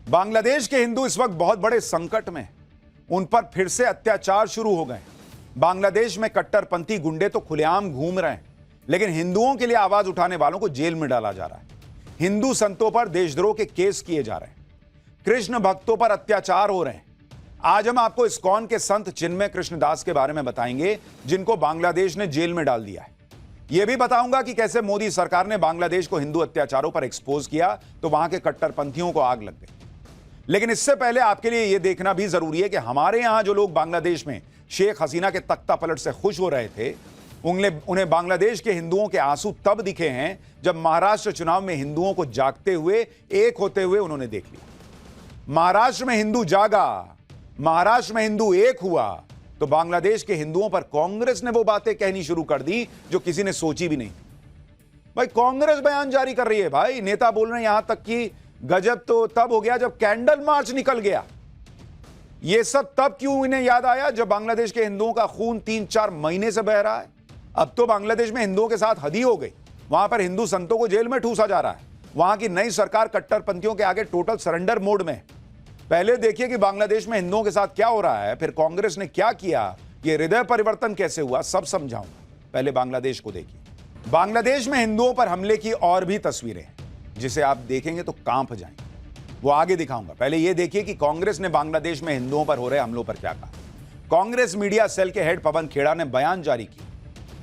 बांग्लादेश के हिंदू इस वक्त बहुत बड़े संकट में, उन पर फिर से अत्याचार शुरू हो गए। बांग्लादेश में कट्टरपंथी गुंडे तो खुलेआम घूम रहे हैं, लेकिन हिंदुओं के लिए आवाज उठाने वालों को जेल में डाला जा रहा है। हिंदू संतों पर देशद्रोह के केस किए जा रहे हैं, कृष्ण भक्तों पर अत्याचार हो रहे हैं। आज हम आपको इस्कॉन के संत चिन्मय कृष्णदास के बारे में बताएंगे, जिनको बांग्लादेश ने जेल में डाल दिया है। यह भी बताऊंगा कि कैसे मोदी सरकार ने बांग्लादेश को हिंदू अत्याचारों पर एक्सपोज किया तो वहां के कट्टरपंथियों को आग लग गई। लेकिन इससे पहले आपके लिए यह देखना भी जरूरी है कि हमारे यहां जो लोग बांग्लादेश में शेख हसीना के तख्ता पलट से खुश हो रहे थे, उन्हें बांग्लादेश के हिंदुओं के आंसू तब दिखे हैं जब महाराष्ट्र चुनाव में हिंदुओं को जागते हुए, एक होते हुए उन्होंने देख लिया। महाराष्ट्र में हिंदू जागा, महाराष्ट्र में हिंदू एक हुआ तो बांग्लादेश के हिंदुओं पर कांग्रेस ने वो बातें कहनी शुरू कर दी जो किसी ने सोची भी नहीं। भाई कांग्रेस बयान जारी कर रही है, भाई नेता बोल रहे हैं यहां तक कि गजब तो तब हो गया जब कैंडल मार्च निकल गया। ये सब तब क्यों इन्हें याद आया जब बांग्लादेश के हिंदुओं का खून 3-4 महीने से बह रहा है। अब तो बांग्लादेश में हिंदुओं के साथ हद ही हो गई, वहां पर हिंदू संतों को जेल में ठूसा जा रहा है। वहां की नई सरकार कट्टरपंथियों के आगे टोटल सरेंडर मोड में। पहले देखिए कि बांग्लादेश में हिंदुओं के साथ क्या हो रहा है, फिर कांग्रेस ने क्या किया, ये हृदय परिवर्तन कैसे हुआ, सब समझाऊंगा। पहले बांग्लादेश को देखिए। बांग्लादेश में हिंदुओं पर हमले की और भी तस्वीरें हैं जिसे आप देखेंगे तो कांप जाएंगे, वो आगे दिखाऊंगा। पहले यह देखिए कि कांग्रेस ने बांग्लादेश में हिंदुओं पर हो रहे हमलों पर क्या कहा। कांग्रेस मीडिया सेल के हेड पवन खेड़ा ने बयान जारी किया,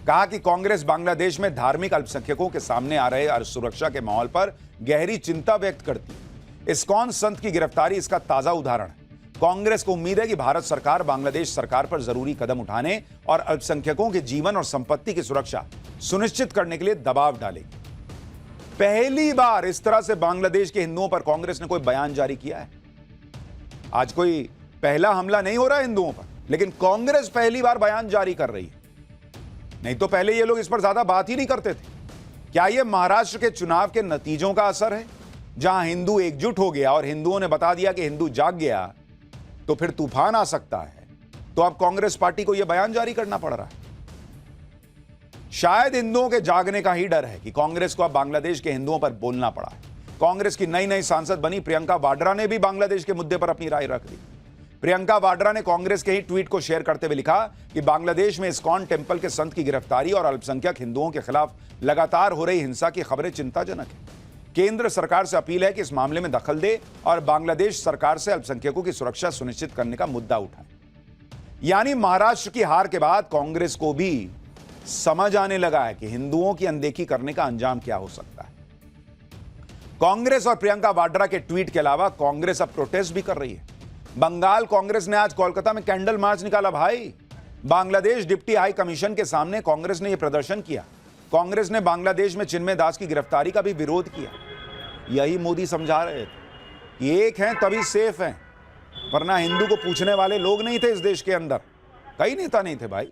कहा कि कांग्रेस बांग्लादेश में धार्मिक अल्पसंख्यकों के सामने आ रहे असुरक्षा के माहौल पर गहरी चिंता व्यक्त करती है। इस्कॉन संत की गिरफ्तारी इसका ताजा उदाहरण है। कांग्रेस को उम्मीद है कि भारत सरकार बांग्लादेश सरकार पर जरूरी कदम उठाने और अल्पसंख्यकों के जीवन और संपत्ति की सुरक्षा सुनिश्चित करने के लिए दबाव डालेगी। पहली बार इस तरह से बांग्लादेश के हिंदुओं पर कांग्रेस ने कोई बयान जारी किया है। आज कोई पहला हमला नहीं हो रहा हिंदुओं पर, लेकिन कांग्रेस पहली बार बयान जारी कर रही है। नहीं तो पहले ये लोग इस पर ज्यादा बात ही नहीं करते थे। क्या ये महाराष्ट्र के चुनाव के नतीजों का असर है, जहां हिंदू एकजुट हो गया और हिंदुओं ने बता दिया कि हिंदू जाग गया तो फिर तूफान आ सकता है, तो अब कांग्रेस पार्टी को यह बयान जारी करना पड़ रहा है। शायद हिंदुओं के जागने का ही डर है कि कांग्रेस को अब बांग्लादेश के हिंदुओं पर बोलना पड़ा है। कांग्रेस की नई नई सांसद बनी प्रियंका वाड्रा ने भी बांग्लादेश के मुद्दे पर अपनी राय रख दी। प्रियंका वाड्रा ने कांग्रेस के ही ट्वीट को शेयर करते हुए लिखा कि बांग्लादेश में इस्कॉन टेंपल के संत की गिरफ्तारी और अल्पसंख्यक हिंदुओं के खिलाफ लगातार हो रही हिंसा की खबरें चिंताजनक है। केंद्र सरकार से अपील है कि इस मामले में दखल दे और बांग्लादेश सरकार से अल्पसंख्यकों की सुरक्षा सुनिश्चित करने का मुद्दा उठाए। यानी महाराष्ट्र की हार के बाद कांग्रेस को भी समझ आने लगा है कि हिंदुओं की अनदेखी करने का अंजाम क्या हो सकता है। कांग्रेस और प्रियंका वाड्रा के ट्वीट के अलावा कांग्रेस अब प्रोटेस्ट भी कर रही है। बंगाल कांग्रेस ने आज कोलकाता में कैंडल मार्च निकाला। भाई बांग्लादेश डिप्टी हाई कमीशन के सामने कांग्रेस ने यह प्रदर्शन किया। कांग्रेस ने बांग्लादेश में चिन्मय दास की गिरफ्तारी का भी विरोध किया। यही मोदी समझा रहे थे कि एक हैं तभी सेफ हैं, वरना हिंदू को पूछने वाले लोग नहीं थे इस देश के अंदर, कई नेता नहीं थे। भाई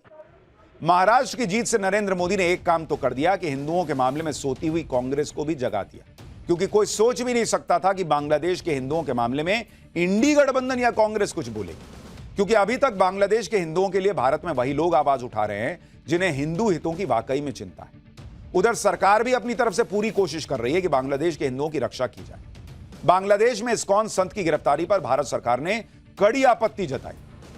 महाराष्ट्र की जीत से नरेंद्र मोदी ने एक काम तो कर दिया कि हिंदुओं के मामले में सोती हुई कांग्रेस को भी जगा दिया, क्योंकि कोई सोच भी नहीं सकता था कि बांग्लादेश के हिंदुओं के मामले में इंडी गठबंधन या कांग्रेस कुछ बोलेगी। क्योंकि अभी तक बांग्लादेश के हिंदुओं के लिए भारत में वही लोग आवाज उठा रहे हैं जिन्हें हिंदू हितों की वाकई में चिंता है। उधर सरकार भी अपनी तरफ से पूरी कोशिश कर रही है कि बांग्लादेश के हिंदुओं की रक्षा की जाए। बांग्लादेश में इस्कॉन संत की गिरफ्तारी पर भारत सरकार ने कड़ी आपत्ति जताई।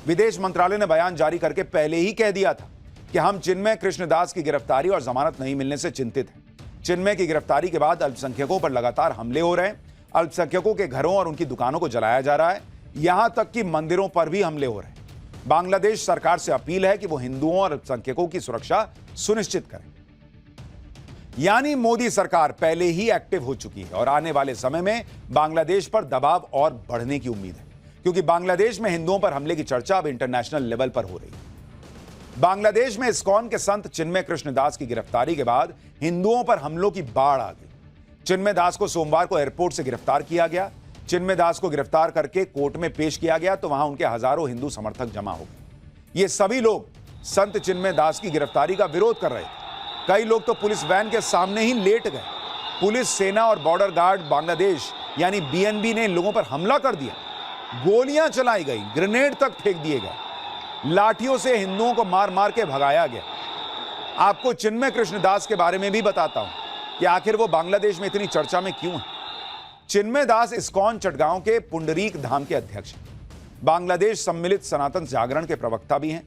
विदेश मंत्रालय ने बयान जारी करके पहले ही कह दिया था कि हम चिन्मय कृष्णदास की गिरफ्तारी और जमानत नहीं मिलने से चिंतित हैं। चिन्मय की गिरफ्तारी के बाद अल्पसंख्यकों पर लगातार हमले हो रहे हैं। अल्पसंख्यकों के घरों और उनकी दुकानों को जलाया जा रहा है, यहां तक कि मंदिरों पर भी हमले हो रहे हैं। बांग्लादेश सरकार से अपील है कि वो हिंदुओं और अल्पसंख्यकों की सुरक्षा सुनिश्चित करें। यानी मोदी सरकार पहले ही एक्टिव हो चुकी है और आने वाले समय में बांग्लादेश पर दबाव और बढ़ने की उम्मीद है, क्योंकि बांग्लादेश में हिंदुओं पर हमले की चर्चा अब इंटरनेशनल लेवल पर हो रही है। बांग्लादेश में इस्कॉन के संत चिन्मय कृष्णदास की गिरफ्तारी के बाद हिंदुओं पर हमलों की बाढ़ आ गई। चिन्मय दास को सोमवार को एयरपोर्ट से गिरफ्तार किया गया। चिन्मय दास को गिरफ्तार करके कोर्ट में पेश किया गया तो वहां उनके हजारों हिंदू समर्थक जमा हो गए। ये सभी लोग संत चिन्मय दास की गिरफ्तारी का विरोध कर रहे थे। कई लोग तो पुलिस वैन के सामने ही लेट गए। पुलिस, सेना और बॉर्डर गार्ड बांग्लादेश यानी बीएनबी ने इन लोगों पर हमला कर दिया। गोलियां चलाई गई, ग्रेनेड तक फेंक दिए गए, लाठियों से हिंदुओं को मार मार के भगाया गया। आपको चिन्मय कृष्णदास के बारे में भी बताता हूं कि आखिर वो बांग्लादेश में इतनी चर्चा में क्यों है। चिन्मय दास इस्कॉन चटगांव के पुंडरीक धाम के अध्यक्ष हैं। बांग्लादेश सम्मिलित सनातन जागरण के प्रवक्ता भी हैं।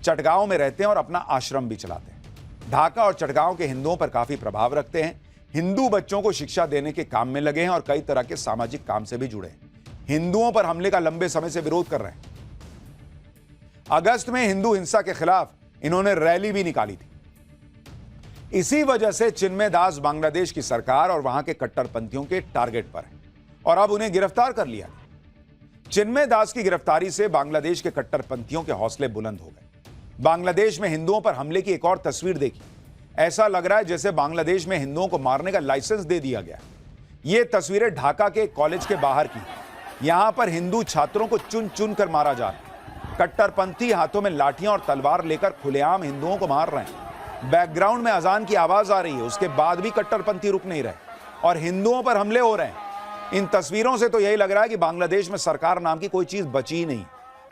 चटगांव में रहते हैं और अपना आश्रम भी चलाते हैं। ढाका और चटगांव के हिंदुओं पर काफी प्रभाव रखते हैं। हिंदू बच्चों को शिक्षा देने के काम में लगे हैं और कई तरह के सामाजिक काम से भी जुड़े हैं। हिंदुओं पर हमले का लंबे समय से विरोध कर रहे हैं। अगस्त में हिंदू हिंसा के खिलाफ इन्होंने रैली भी निकाली थी। इसी वजह से चिन्मय दास बांग्लादेश की सरकार और वहां के कट्टरपंथियों के टारगेट पर है और अब उन्हें गिरफ्तार कर लिया। चिन्मय दास की गिरफ्तारी से बांग्लादेश के कट्टरपंथियों के हौसले बुलंद हो गए। बांग्लादेश में हिंदुओं पर हमले की एक और तस्वीर देखी। ऐसा लग रहा है जैसे बांग्लादेश में हिंदुओं को मारने का लाइसेंस दे दिया गया। ये तस्वीरें ढाका के कॉलेज के बाहर की। यहां पर हिंदू छात्रों को चुन चुन कर मारा जा रहा है। कट्टरपंथी हाथों में लाठियां और तलवार लेकर खुलेआम हिंदुओं को मार रहे हैं। बैकग्राउंड में अजान की आवाज आ रही है, उसके बाद भी कट्टरपंथी रुक नहीं रहे और हिंदुओं पर हमले हो रहे हैं। इन तस्वीरों से तो यही लग रहा है कि बांग्लादेश में सरकार नाम की कोई चीज बची ही नहीं।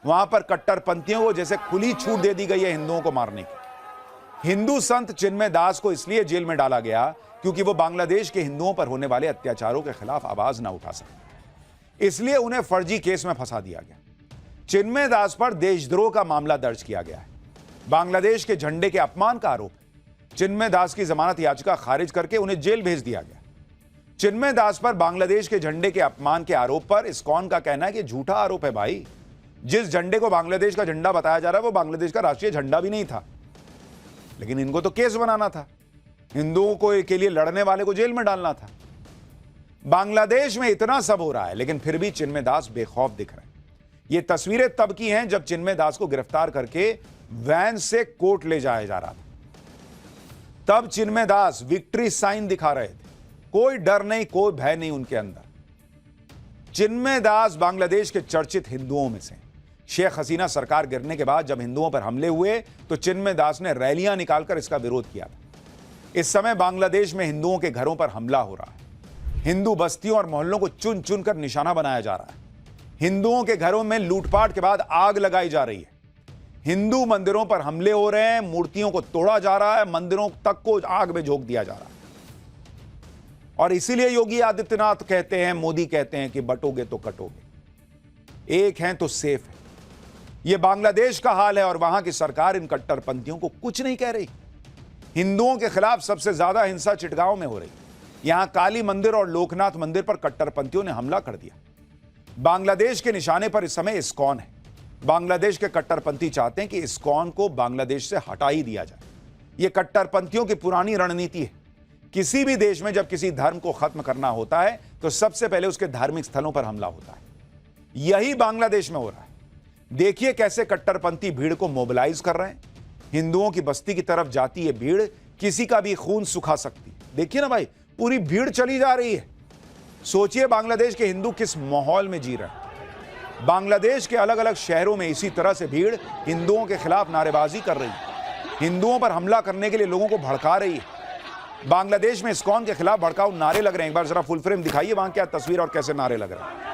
वहां पर कट्टरपंथियों को जैसे खुली छूट दे दी गई है हिंदुओं को मारने की। हिंदू संत चिन्मय दास को इसलिए जेल में डाला गया क्योंकि वो बांग्लादेश के हिंदुओं पर होने वाले अत्याचारों के खिलाफ आवाज ना उठा सके, इसलिए उन्हें फर्जी केस में फंसा दिया गया। चिन्मय दास पर देशद्रोह का मामला दर्ज किया गया है। बांग्लादेश के झंडे के अपमान का आरोप। चिन्मय दास की जमानत याचिका खारिज करके उन्हें जेल भेज दिया गया। चिन्मय दास पर बांग्लादेश के झंडे के अपमान के आरोप पर इस्कॉन का कहना है कि झूठा आरोप है भाई। जिस झंडे को बांग्लादेश का झंडा बताया जा रहा है वो बांग्लादेश का राष्ट्रीय झंडा भी नहीं था, लेकिन इनको तो केस बनाना था, हिंदुओं को के लिए लड़ने वाले को जेल में डालना था। बांग्लादेश में इतना सब हो रहा है लेकिन फिर भी चिन्मय दास बेखौफ दिख रहे हैं। ये तस्वीरें तब की हैं जब चिन्मय दास को गिरफ्तार करके वैन से कोर्ट ले जाया जा रहा था। तब चिन्मय दास विक्ट्री साइन दिखा रहे थे। कोई डर नहीं, कोई भय नहीं उनके अंदर। चिन्मय दास बांग्लादेश के चर्चित हिंदुओं में से। शेख हसीना सरकार गिरने के बाद जब हिंदुओं पर हमले हुए तो चिन्मय दास ने रैलियां निकालकर इसका विरोध किया था। इस समय बांग्लादेश में हिंदुओं के घरों पर हमला हो रहा है। हिंदू बस्तियों और मोहल्लों को चुन चुन कर निशाना बनाया जा रहा है। हिंदुओं के घरों में लूटपाट के बाद आग लगाई जा रही है। हिंदू मंदिरों पर हमले हो रहे हैं, मूर्तियों को तोड़ा जा रहा है, मंदिरों तक को आग में झोंक दिया जा रहा है। और इसीलिए योगी आदित्यनाथ कहते हैं, मोदी कहते हैं कि बटोगे तो कटोगे, एक हैं तो सेफ है। यह बांग्लादेश का हाल है और वहां की सरकार इन कट्टरपंथियों को कुछ नहीं कह रही। हिंदुओं के खिलाफ सबसे ज्यादा हिंसा चिटगांव में हो रही। यहां काली मंदिर और लोकनाथ मंदिर पर कट्टरपंथियों ने हमला कर दिया। बांग्लादेश के निशाने पर इस समय इस्कॉन है। बांग्लादेश के कट्टरपंथी चाहते हैं कि इस्कॉन को बांग्लादेश से हटा ही दिया जाए। यह कट्टरपंथियों की पुरानी रणनीति है। किसी भी देश में जब किसी धर्म को खत्म करना होता है तो सबसे पहले उसके धार्मिक स्थलों पर हमला होता है। यही बांग्लादेश में हो रहा है। देखिए कैसे कट्टरपंथी भीड़ को मोबिलाइज कर रहे हैं। हिंदुओं की बस्ती की तरफ जाती है भीड़, किसी का भी खून सुखा सकती। देखिए ना भाई, पूरी भीड़ चली जा रही है। सोचिए बांग्लादेश के हिंदू किस माहौल में जी रहे हैं। बांग्लादेश के अलग अलग शहरों में इसी तरह से भीड़ हिंदुओं के खिलाफ नारेबाजी कर रही है, हिंदुओं पर हमला करने के लिए लोगों को भड़का रही है। बांग्लादेश में इस्कॉन के खिलाफ भड़काऊ नारे लग रहे हैं। एक बार जरा फुल फ्रेम दिखाइए वहां क्या तस्वीर और कैसे नारे लग रहे हैं।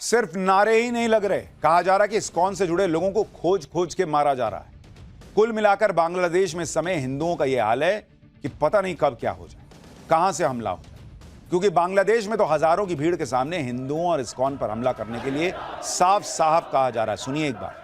सिर्फ नारे ही नहीं लग रहे, कहा जा रहा है कि इस्कॉन से जुड़े लोगों को खोज खोज के मारा जा रहा है। कुल मिलाकर बांग्लादेश में इस समय हिंदुओं का यह हाल है कि पता नहीं कब क्या हो जाए, कहां से हमला हो जाए, क्योंकि बांग्लादेश में तो हजारों की भीड़ के सामने हिंदुओं और इस्कॉन पर हमला करने के लिए साफ साफ कहा जा रहा है। सुनिए एक बार।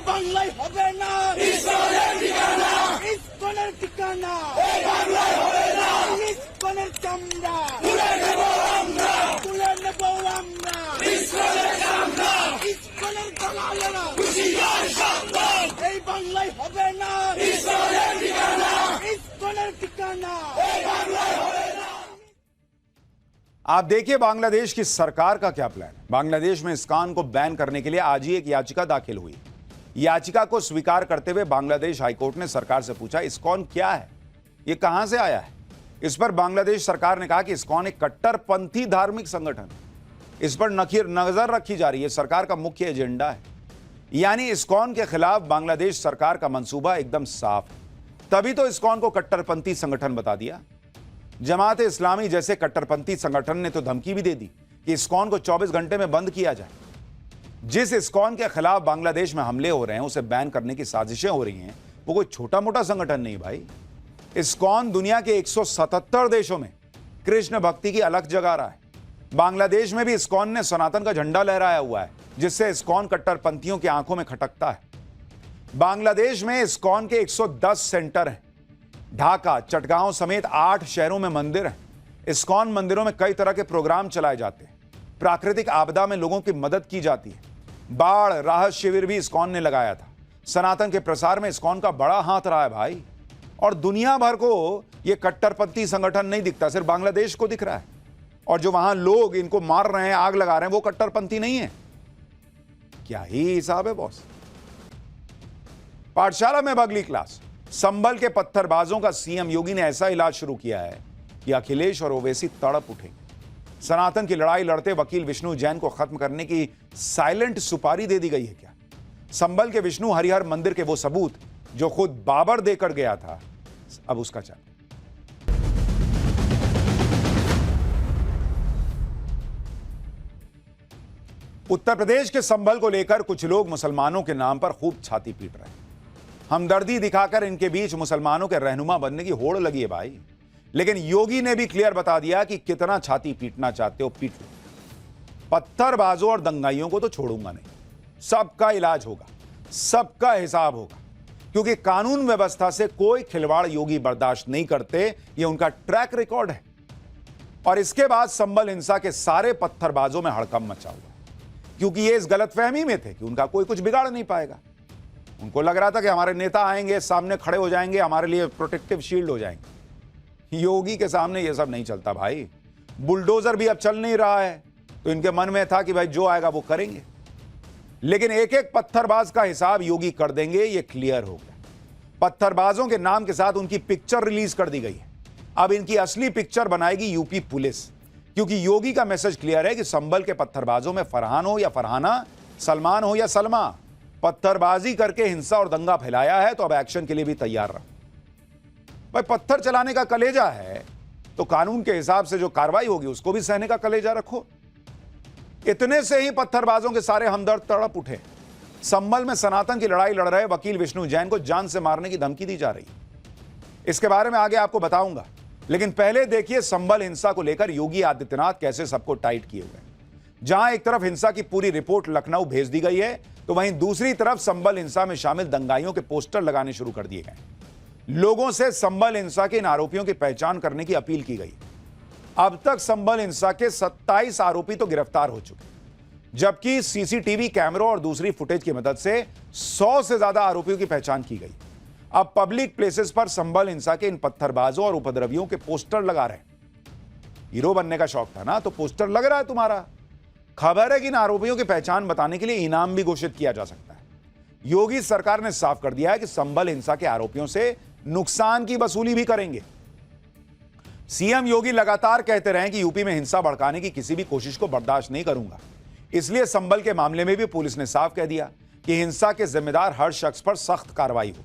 বাংলায় হবে না ইসলামের ঠিকানা, ইসলামের ঠিকানা এই বাংলায় হবে না, ইসলামের চামড়া তুলে নেব আমরা, তুলে নেব আমরা ইসলামের চামড়া, ইসলামের দালালেরা হুঁশিয়ার সাবধান, এই বাংলায় হবে না ইসলামের ঠিকানা, ইসলামের ঠিকানা এই বাংলায় হবে না। आप देखिए बांग्लादेश की सरकार का क्या प्लान है। बांग्लादेश में इस्कॉन को बैन करने के लिए आज ही एक याचिका दाखिल हुई। याचिका को स्वीकार करते हुए बांग्लादेश हाईकोर्ट ने सरकार से पूछा, इस्कॉन क्या है, ये कहां से आया है। इस पर बांग्लादेश सरकार ने कहा कि इस्कॉन एक कट्टरपंथी धार्मिक संगठन है, इस पर नजर रखी जा रही है, सरकार का मुख्य एजेंडा है। यानी इस्कॉन के खिलाफ बांग्लादेश सरकार का मंसूबा एकदम साफ है। तभी तो इस्कॉन को कट्टरपंथी संगठन बता दिया। जमात इस्लामी जैसे कट्टरपंथी संगठन ने तो धमकी भी दे दी कि इस्कॉन को 24 घंटे में बंद किया जाए। जिस इस्कॉन के खिलाफ बांग्लादेश में हमले हो रहे हैं, उसे बैन करने की साजिशें हो रही हैं, वो कोई छोटा मोटा संगठन नहीं भाई। इस्कॉन दुनिया के 177 देशों में कृष्ण भक्ति की अलख जगा रहा है। बांग्लादेश में भी इस्कॉन ने सनातन का झंडा लहराया हुआ है, जिससे इस्कॉन कट्टरपंथियों की आंखों में खटकता है। बांग्लादेश में इस्कॉन के 110 सेंटर हैं। ढाका, चटगांव समेत 8 शहरों में मंदिर हैं। इस्कॉन मंदिरों में कई तरह के प्रोग्राम चलाए जाते हैं। प्राकृतिक आपदा में लोगों की मदद की जाती है। बाढ़ राहत शिविर भी इस्कॉन ने लगाया था। सनातन के प्रसार में इस्कॉन का बड़ा हाथ रहा है भाई। और दुनिया भर को यह कट्टरपंथी संगठन नहीं दिखता, सिर्फ बांग्लादेश को दिख रहा है। और जो वहां लोग इनको मार रहे हैं, आग लगा रहे हैं, वो कट्टरपंथी नहीं है। क्या ही हिसाब है बॉस। पाठशाला में अगली क्लास। संभल के पत्थरबाजों का सीएम योगी ने ऐसा इलाज शुरू किया है कि अखिलेश और ओवैसी तड़प उठे। सनातन की लड़ाई लड़ते वकील विष्णु जैन को खत्म करने की साइलेंट सुपारी दे दी गई है क्या। संभल के विष्णु हरिहर मंदिर के वो सबूत जो खुद बाबर देकर गया था, अब उसका चल। उत्तर प्रदेश के संभल को लेकर कुछ लोग मुसलमानों के नाम पर खूब छाती पीट रहे हैं। हमदर्दी दिखाकर इनके बीच मुसलमानों के रहनुमा बनने की होड़ लगी है भाई। लेकिन योगी ने भी क्लियर बता दिया कि कितना छाती पीटना चाहते हो पीट लो। पत्थरबाजों और दंगाइयों को तो छोड़ूंगा नहीं, सबका इलाज होगा, सबका हिसाब होगा, क्योंकि कानून व्यवस्था से कोई खिलवाड़ योगी बर्दाश्त नहीं करते। यह उनका ट्रैक रिकॉर्ड है। और इसके बाद संभल हिंसा के सारे पत्थरबाजों में हड़कंप मचा हुआ, क्योंकि ये इस गलतफहमी में थे कि उनका कोई कुछ बिगाड़ नहीं पाएगा। उनको लग रहा था कि हमारे नेता आएंगे, सामने खड़े हो जाएंगे, हमारे लिए प्रोटेक्टिव शील्ड हो जाएंगे। योगी के सामने ये सब नहीं चलता भाई। बुलडोजर भी अब चल नहीं रहा है, तो इनके मन में था कि भाई जो आएगा वो करेंगे। लेकिन एक एक पत्थरबाज का हिसाब योगी कर देंगे, ये क्लियर हो गया। पत्थरबाजों के नाम के साथ उनकी पिक्चर रिलीज कर दी गई है। अब इनकी असली पिक्चर बनाएगी यूपी पुलिस, क्योंकि योगी का मैसेज क्लियर है कि संभल के पत्थरबाजों में फरहान हो या फरहाना, सलमान हो या सलमा, पत्थरबाजी करके हिंसा और दंगा फैलाया है तो अब एक्शन के लिए भी तैयार रहो। भाई पत्थर चलाने का कलेजा है तो कानून के हिसाब से जो कार्रवाई होगी उसको भी सहने का कलेजा रखो। इतने से ही पत्थरबाजों के सारे हमदर्द तड़प उठे। संभल में सनातन की लड़ाई लड़ रहे वकील विष्णु जैन को जान से मारने की धमकी दी जा रही है। इसके बारे में आगे आपको बताऊंगा, लेकिन पहले देखिए संभल हिंसा को लेकर योगी आदित्यनाथ कैसे सबको टाइट किए हुए। जहां एक तरफ हिंसा की पूरी रिपोर्ट लखनऊ भेज दी गई है, तो वहीं दूसरी तरफ संभल हिंसा में शामिल दंगाइयों के पोस्टर लगाने शुरू कर दिए गए। लोगों से संभल हिंसा के इन आरोपियों की पहचान करने की अपील की गई। अब तक संभल हिंसा के 27 आरोपी तो गिरफ्तार हो चुके, जबकि सीसीटीवी कैमरों और दूसरी फुटेज की मदद से 100 से ज्यादा आरोपियों की पहचान की गई। अब पब्लिक प्लेसेस पर संभल हिंसा के इन पत्थरबाजों और उपद्रवियों के पोस्टर लगा रहे हैं। हीरो बनने का शौक था ना, तो पोस्टर लग रहा है तुम्हारा। खबर है कि इन आरोपियों की पहचान बताने के लिए इनाम भी घोषित किया जा सकता है। योगी सरकार ने साफ कर दिया है कि संभल हिंसा के आरोपियों से नुकसान की वसूली भी करेंगे। सीएम योगी लगातार कहते रहे कि यूपी में हिंसा भड़काने की किसी भी कोशिश को बर्दाश्त नहीं करूंगा। इसलिए संभल के मामले में भी पुलिस ने साफ कह दिया कि हिंसा के जिम्मेदार हर शख्स पर सख्त कार्रवाई हो,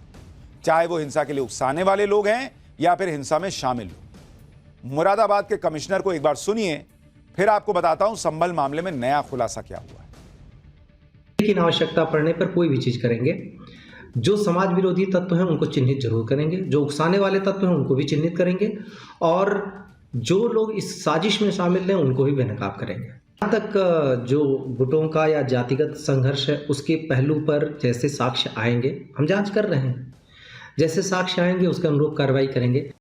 चाहे वो हिंसा के लिए उकसाने वाले लोग हैं या फिर हिंसा में शामिल लोग। मुरादाबाद के कमिश्नर को एक बार सुनिए, फिर आपको बताता हूं संभल मामले में नया खुलासा क्या हुआ है। लेकिन आवश्यकता पड़ने पर कोई भी चीज करेंगे। जो समाज विरोधी तत्व हैं उनको चिन्हित जरूर करेंगे, जो उकसाने वाले तत्व हैं उनको भी चिन्हित करेंगे, और जो लोग इस साजिश में शामिल हैं उनको भी बेनकाब करेंगे। यहाँ तक जो गुटों का या जातिगत संघर्ष है उसके पहलू पर जैसे साक्ष्य आएंगे, हम जांच कर रहे हैं, जैसे साक्ष्य आएंगे उसके अनुरूप कार्रवाई करेंगे।